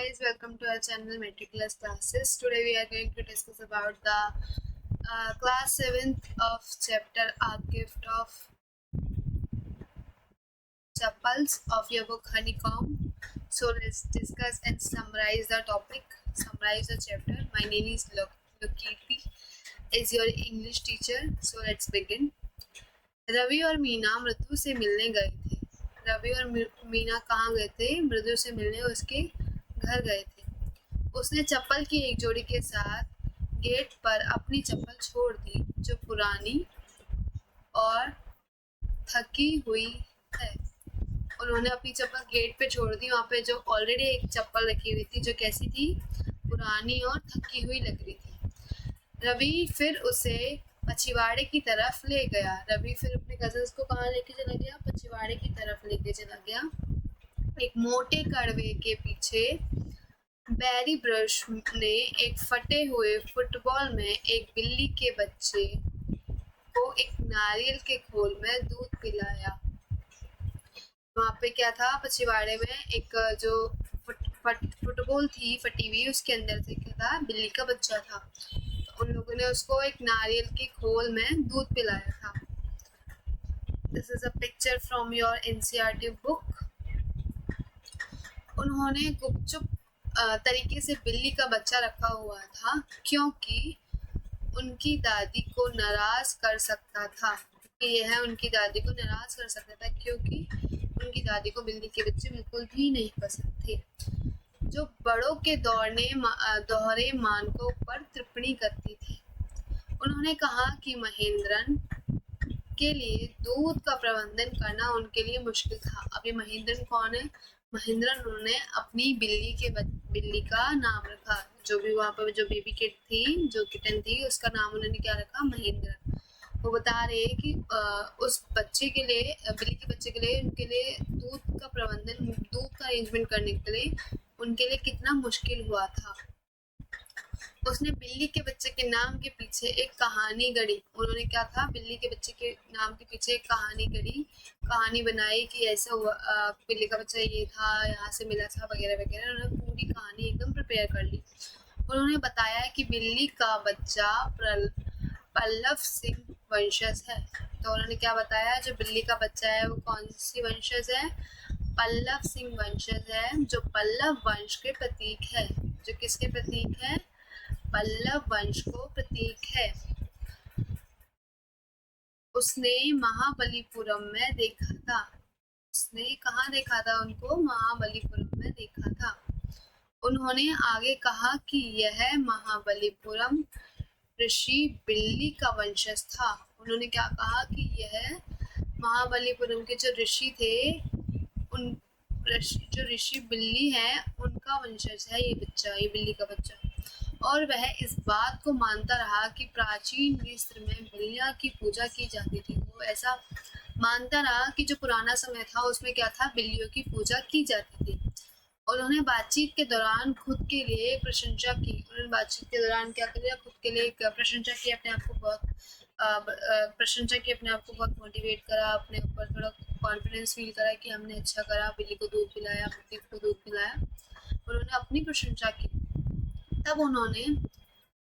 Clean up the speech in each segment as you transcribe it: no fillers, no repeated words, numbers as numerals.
guys, welcome to our channel Matriculous Classes. Today we are going to discuss about the class 7th of chapter A Gift of Chapels of your book Honeycomb. So let's discuss and summarize the topic, summarize the chapter. My name is Lokiti, is your English teacher. So let's begin. Ravi और मीना मृदु से मिलने गए थे। रवि और मीना कहाँ गए थे? मृदु से मिलने उसके घर गए थे। उसने चप्पल की एक जोड़ी के साथ गेट पर अपनी चप्पल छोड़ दी जो पुरानी और थकी हुई है। उन्होंने अपनी चप्पल गेट पे छोड़ दी, वहाँ पे जो ऑलरेडी एक चप्पल रखी हुई थी जो कैसी थी? पुरानी और थकी हुई लग रही थी। रवि फिर उसे पछिवाड़े की तरफ ले गया। रवि फिर अपने कजन्स को कहाँ लेके चला गया? पछिवाड़े की तरफ लेके चला गया। एक मोटे कड़वे के पीछे बैरी ब्रश ने एक फटे हुए फुटबॉल में एक बिल्ली के बच्चे को एक नारियल के खोल में दूध पिलाया। वहाँ पे क्या था? पछिवाड़े में एक जो फुटबॉल थी फटी हुई, उसके अंदर से क्या था? बिल्ली का बच्चा था। तो उन लोगों ने उसको एक नारियल के खोल में दूध पिलाया था। This is a picture from your NCERT book. उन्होंने गुपचुप तरीके से बिल्ली का बच्चा रखा हुआ था क्योंकि उनकी दादी को नाराज कर सकता था। यह उनकी दादी को नाराज कर सकता था क्योंकि उनकी दादी को बिल्ली के बच्चे बिल्कुल भी नहीं पसंद थे जो बड़ों के दोहरे मानकों पर टिप्पणी करती थी। उन्होंने कहा कि महेंद्रन के लिए दूध का प्रबंधन करना उनके लिए मुश्किल था। अब ये महेंद्रन कौन है? महेंद्रन उन्होंने अपनी बिल्ली का नाम रखा। जो भी वहाँ पर जो बेबी किट थी, जो किटन थी, उसका नाम उन्होंने क्या रखा? महेंद्रन। वो बता रहे हैं कि उस बच्चे के लिए, बिल्ली के बच्चे के लिए, उनके लिए दूध का प्रबंधन, दूध का अरेंजमेंट करने के लिए उनके लिए कितना मुश्किल हुआ था। उसने बिल्ली के बच्चे के नाम के पीछे एक कहानी गढ़ी। उन्होंने क्या था? बिल्ली के बच्चे के नाम के पीछे एक कहानी गढ़ी, कहानी बनाई कि ऐसा हुआ, बिल्ली का बच्चा ये था, यहाँ से मिला था, वगैरह वगैरह। उन्होंने पूरी कहानी एकदम प्रिपेयर कर ली। उन्होंने बताया कि बिल्ली का बच्चा पल्लव सिंह वंशज है। तो उन्होंने क्या बताया? जो बिल्ली का बच्चा है वो कौन सी वंशज है? पल्लव सिंह वंशज है, जो पल्लव वंश के प्रतीक है। जो किसके प्रतीक है? पल्लव वंश को प्रतीक है। उसने महाबलीपुरम में देखा था। उसने कहाँ देखा था उनको? महाबलीपुरम में देखा था। उन्होंने आगे कहा कि यह महाबलीपुरम ऋषि बिल्ली का वंशज था। उन्होंने क्या कहा? कि यह महाबलीपुरम के जो ऋषि थे, उन जो ऋषि बिल्ली है उनका वंशज है ये बच्चा, ये बिल्ली का बच्चा। और वह इस बात को मानता रहा कि प्राचीन मिस्र में बिल्लियां की पूजा की जाती थी। वो ऐसा मानता रहा कि जो पुराना समय था उसमें क्या था? बिल्लियों की पूजा की जाती थी। उन्होंने बातचीत के दौरान खुद के लिए प्रशंसा की। उन्होंने बातचीत के दौरान क्या किया? खुद के लिए प्रशंसा की, अपने आप को बहुत प्रशंसा की, अपने आप को बहुत मोटिवेट करा, अपने ऊपर थोड़ा कॉन्फिडेंस फील करा कि हमने अच्छा करा, बिल्ली को दूध पिलाया, बिल्ली को दूध पिलाया। उन्होंने अपनी प्रशंसा की। तब उन्होंने,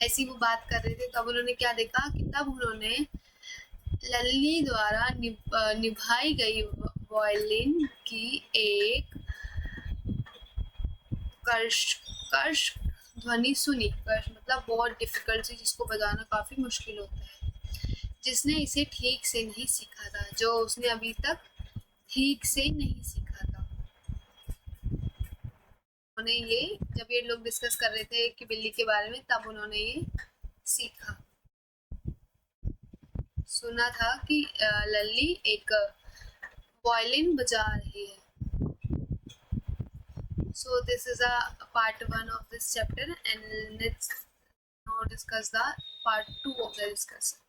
ऐसी वो बात कर रहे थे, तब उन्होंने क्या देखा? कि तब उन्होंने लल्ली द्वारा निभाई गई वायलिन की एक कर्ष ध्वनि सुनी। कर्ष मतलब बहुत डिफिकल्ट चीज, जिसको बजाना काफी मुश्किल होता है, जिसने इसे ठीक से नहीं सीखा था, जो उसने अभी तक ठीक से नहीं सीखा था। उन्होंने ये, जब ये लोग डिस्कस कर रहे थे कि बिल्ली के बारे में, तब उन्होंने ये सीखा, सुना था कि लल्ली एक वायलिन बजा रही है। So this is a part 1 of this chapter, and let's now discuss the part 2 of the discussion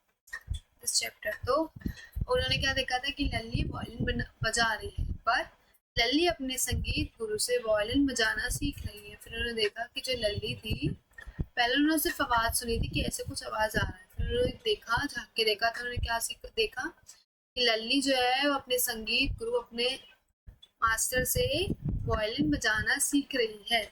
this chapter. तो उन्होंने क्या देखा था? कि लल्ली वायलिन बजा रही है, पर लल्ली अपने संगीत गुरु से वायलिन बजाना सीख रही है। फिर उन्होंने देखा कि जो लल्ली थी, पहले उन्होंने सिर्फ आवाज सुनी थी कि ऐसे कुछ आवाज आ रहा है। फिर उन्होंने देखा, झाँक के देखा, तो उन्होंने क्या देखा? कि लल्ली जो है वो अपने संगीत गुरु, अपने मास्टर से वायलिन बजाना सीख रही है।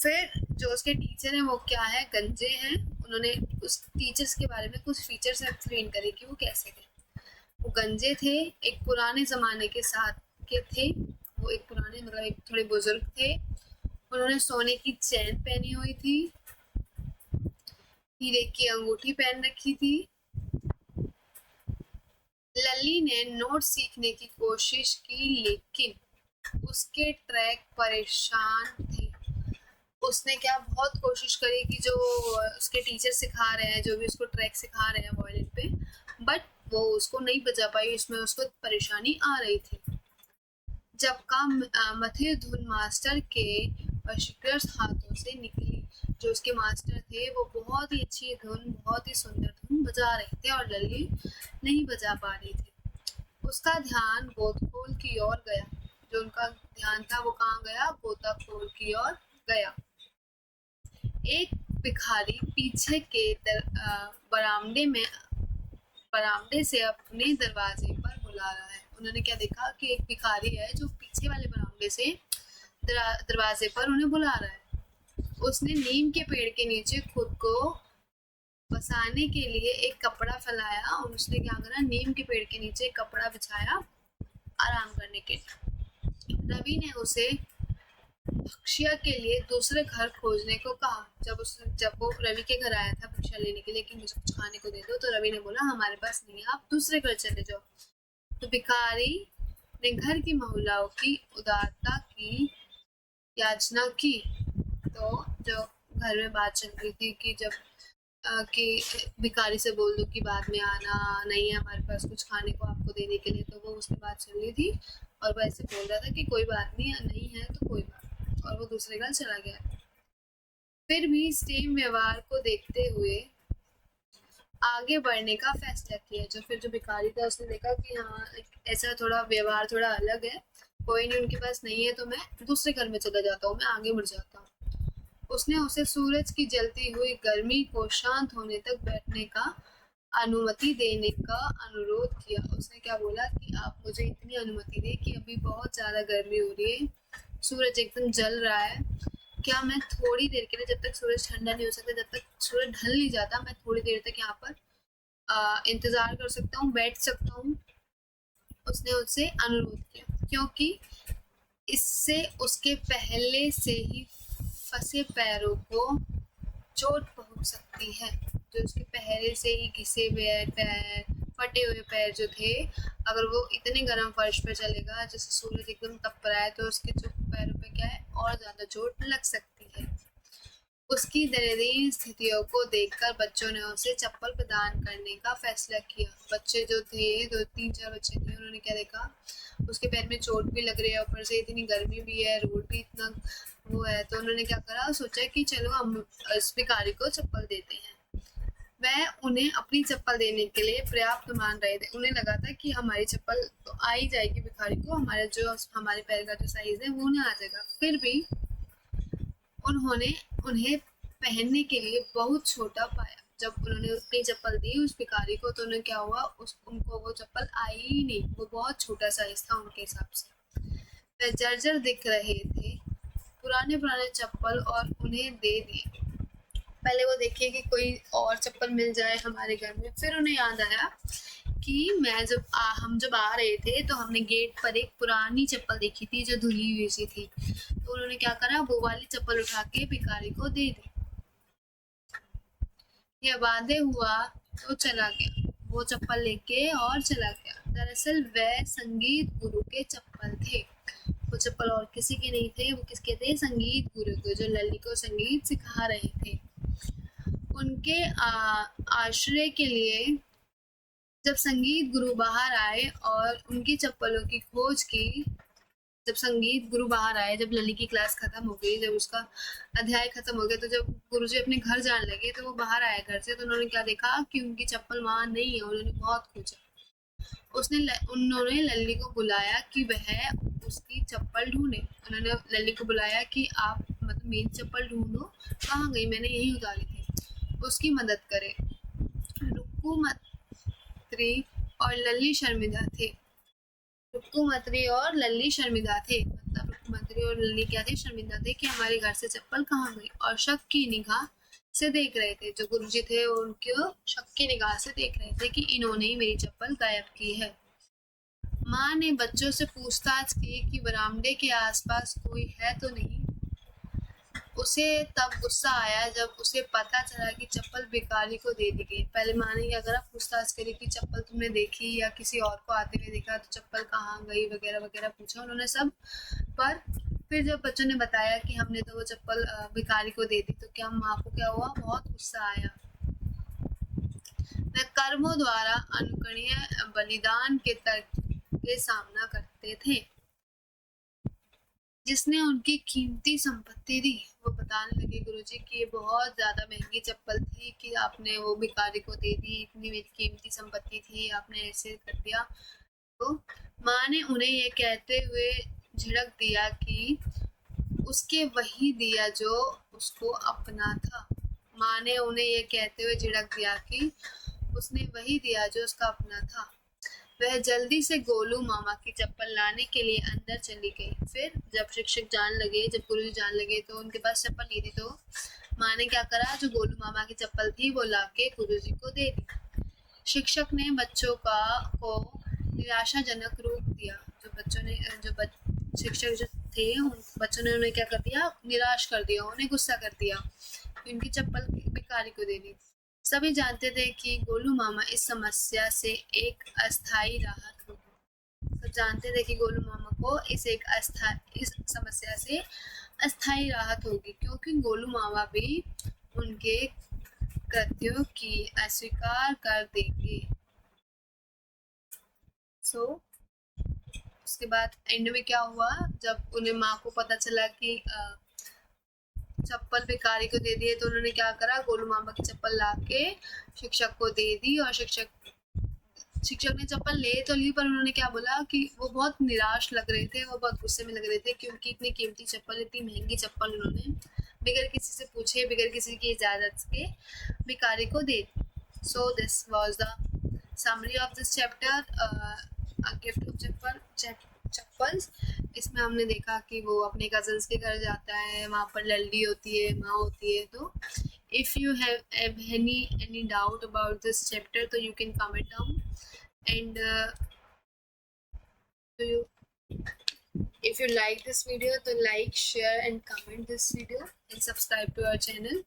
फिर जो उसके टीचर हैं वो क्या है, गंजे हैं। उन्होंने उस टीचर्स के बारे में कुछ फीचर्स एक्सप्लेन करे कि वो कैसे थे। वो गंजे थे, एक पुराने ज़माने के साथ के थे। वो एक पुराने मतलब एक थोड़े बुजुर्ग थे। उन्होंने सोने की चैन पहनी हुई थी, हीरे की अंगूठी पहन रखी थी। लल्ली ने नोट सीखने की कोशिश की, लेकिन उसके ट्रैक परेशान थे। उसने क्या बहुत कोशिश करी कि जो उसके टीचर सिखा रहे हैं, जो भी उसको ट्रैक सिखा रहे हैं वायलिन पे, बट वो उसको नहीं बजा पाई, उसमें उसको परेशानी आ रही थी। जबका मथे धुन मास्टर के वशीकृत हाथों से निकली। जो उसके मास्टर थे वो बहुत ही अच्छी धुन, बहुत ही सुंदर धुन बजा रहे थे और लल्ली नहीं बजा पा रही थी। उसका ध्यान गोताखोर की ओर गया। जो उनका ध्यान था वो कहाँ गया, गोताखोर की ओर गया। एक भिखारी पीछे के बरामदे से अपने दरवाजे पर बुला रहा है। उन्होंने क्या देखा कि एक भिखारी है जो पीछे वाले बरामदे से दरवाजे पर उन्हें बुला रहा है। उसने नीम के पेड़ के नीचे खुद को बसाने के लिए एक कपड़ा फैलाया और उसने क्या करा, नीम के पेड़ के नीचे एक कपड़ा बिछाया आराम करने के लिए। रवि ने उसे भक्ष्य के लिए दूसरे घर खोजने को कहा। जब वो रवि के घर आया था भक्ष्य लेने के लिए कि मुझे कुछ खाने को दे दो, तो रवि ने बोला हमारे पास नहीं है, आप दूसरे घर चले जाओ। तो भिखारी ने घर की महिलाओं की उदारता की याचना की। तो जो घर में बात चल रही थी कि जब कि भिखारी से बोल दो कि बाद में आना, नहीं है हमारे पास कुछ खाने को आपको देने के लिए, तो वो उसकी बात चल रही थी और वो ऐसे बोल रहा था कि कोई बात नहीं है तो कोई बात, और वो दूसरे घर चला गया। फिर भी सेम व्यवहार को देखते हुए आगे बढ़ने का फैसला किया। जो भिखारी था उसने देखा कि हाँ ऐसा थोड़ा व्यवहार थोड़ा अलग है, कोई नहीं उनके पास नहीं है तो मैं दूसरे घर में चला जाता हूँ, मैं आगे बढ़ जाता हूँ। उसने उसे सूरज की जलती हुई गर्मी को शांत होने तक बैठने का अनुमति देने का अनुरोध किया। उसने क्या बोला कि आप मुझे इतनी अनुमति दें कि अभी बहुत ज़्यादा गर्मी हो रही है, सूरज एकदम जल रहा है, क्या मैं थोड़ी देर के लिए, जब तक सूरज ठंडा नहीं हो सकता, जब तक सूरज ढल नहीं जाता, मैं थोड़ी देर तक यहाँ पर इंतज़ार कर सकता हूँ, बैठ सकता हूँ। उसने उससे अनुरोध किया क्योंकि इससे उसके पहले से ही फंसे पैरों को चोट पहुंच सकती है। जो उसके पहले से ही घिसे हुए पैर, फटे हुए पैर जो थे, अगर वो इतने गर्म फर्श पे चलेगा जैसे सूरज एकदम तप रहा है, तो उसके जो पैरों पे क्या है और ज़्यादा चोट लग सकती है। उसकी दयनीय स्थितियों को देखकर बच्चों ने उसे चप्पल प्रदान करने का फैसला किया। बच्चे जो थे, 2-3-4 बच्चे थे, उन्होंने क्या देखा, उसके पैर में चोट भी लग रही है, ऊपर से इतनी गर्मी भी है, रोड भी इतना वो है, तो उन्होंने क्या करा, सोचा कि चलो हम इस भिखारी को चप्पल देते हैं। वह उन्हें अपनी चप्पल देने के लिए पर्याप्त मान रहे थे। उन्हें लगा था कि हमारी चप्पल तो आ ही जाएगी भिखारी को, हमारे पैर का जो साइज है वो ना आ जाएगा। फिर भी उन्होंने उन्हें पहनने के लिए बहुत छोटा पाया। जब उन्होंने अपनी चप्पल दी उस भिखारी को, तो उन्हें क्या हुआ, उनको वो चप्पल आई ही नहीं, वो बहुत छोटा साइज था उनके हिसाब से। वे जर्जर दिख रहे थे, पुराने चप्पल, और उन्हें दे दिए। पहले वो देखिए कि कोई और चप्पल मिल जाए हमारे घर में। फिर उन्हें याद आया कि हम जब आ रहे थे तो हमने गेट पर एक पुरानी चप्पल देखी थी जो धुली हुई सी थी, तो उन्होंने क्या करा, वो वाली चप्पल उठा के भिखारी को दे दी। यह वादे हुआ तो चला गया, वो चप्पल लेके और चला गया। दरअसल वह संगीत गुरु के चप्पल थे। वो चप्पल और किसी के नहीं थे, वो किसके थे, संगीत गुरु के, जो लल्ली को संगीत सिखा रहे थे। उनके आश्रय के लिए जब संगीत गुरु बाहर आए और उनकी चप्पलों की खोज की, जब संगीत गुरु बाहर आए, जब लल्ली की क्लास खत्म हो गई, जब उसका अध्याय खत्म हो गया, तो जब गुरुजी अपने घर जाने लगे तो वो बाहर आए घर से, तो उन्होंने क्या देखा कि उनकी चप्पल वहां नहीं है। उन्होंने बहुत खोजा। उन्होंने लल्ली को बुलाया कि वह उसकी चप्पल ढूंढे। उन्होंने लल्ली को बुलाया कि आप मतलब मेरी चप्पल ढूंढो, कहाँ गई, मैंने यही उतारी थी, उसकी मदद करे। रुक्कुमत्री और लल्ली शर्मिंदा थे। रुक्कुमत्री और लल्ली शर्मिंदा थे, मतलब रुक्कुमत्री चौधरी और नलिनी क्या थे, शर्मिंदा थे कि हमारे घर से चप्पल कहाँ गई, और शक की निगाह से देख रहे थे। जो गुरुजी थे उनको शक की निगाह से देख रहे थे कि इन्होंने ही मेरी चप्पल गायब की है। माँ ने बच्चों से पूछताछ की कि बरामदे के आसपास कोई है तो नहीं। उसे तब गुस्सा आया जब उसे पता चला कि चप्पल भिखारी को दे दी गई। पहले माँ ने क्या करा, पूछताछ करी कि चप्पल तुमने देखी या किसी और को आते हुए देखा, तो चप्पल कहाँ गई वगैरह वगैरह पूछा उन्होंने सब। पर फिर जब बच्चों ने बताया कि हमने तो वो चप्पल भिखारी को दे दी, तो क्या माँ को क्या हुआ, बहुत गुस्सा आया। वह कर्मों द्वारा अनुकरणीय बलिदान के तर्क के सामना करते थे। जिसने उनकी कीमती संपत्ति दी, वो बताने लगे गुरुजी कि ये बहुत ज्यादा महंगी चप्पल थी कि आपने वो भिखारी को दे दी, इतनी मेरी कीमती संपत्ति थी, आपने ऐसे कर दिया। तो माँ ने उन्हें ये कहते हुए झिड़क दिया कि उसके वही दिया जो उसको अपना था। माँ ने उन्हें ये कहते हुए झिड़क दिया कि उसने वही दिया जो उसका अपना था। वह जल्दी से गोलू मामा की चप्पल लाने के लिए अंदर चली गई। फिर जब शिक्षक जान लगे, जब गुरुजी जान लगे तो उनके पास चप्पल नहीं थी, तो माँ ने क्या करा, जो गोलू मामा की चप्पल थी वो लाके गुरुजी को दे दी। शिक्षक ने बच्चों को निराशाजनक रूप दिया। शिक्षक जो थे बच्चों ने उन्हें क्या कर दिया, निराश कर दिया, उन्हें गुस्सा कर दिया कि उनकी चप्पल भिखारी को दे दी। सभी जानते थे कि गोलू मामा इस समस्या से एक अस्थायी राहत होगी। सब जानते थे कि गोलू मामा को इस समस्या से अस्थायी राहत होगी, क्योंकि गोलू मामा भी उनके कृत्यों की अस्वीकार कर देंगे। उसके बाद एंड में क्या हुआ, जब उन्हें माँ को पता चला कि चप्पल भिखारी को दे दिए, तो उन्होंने क्या करा, गोलू मामा की चप्पल लाके शिक्षक को दे दी। और शिक्षक ने चप्पल ले तो ली, पर उन्होंने क्या बोला कि वो बहुत निराश लग रहे थे, वो बहुत गुस्से में लग रहे थे, क्योंकि इतनी कीमती चप्पल, इतनी महंगी चप्पल उन्होंने बगैर किसी से पूछे, बगैर किसी की इजाजत के भिखारी को दे दी। So this was the summary of this chapter, gift of chappals. इसमें हमने देखा कि वो अपने कजन्स के घर जाता है, वहाँ पर लल्ली होती है, माँ होती है। तो if you have any doubt about this chapter, तो you can comment down, and if you like this video, तो like, share and comment this video and subscribe to our channel.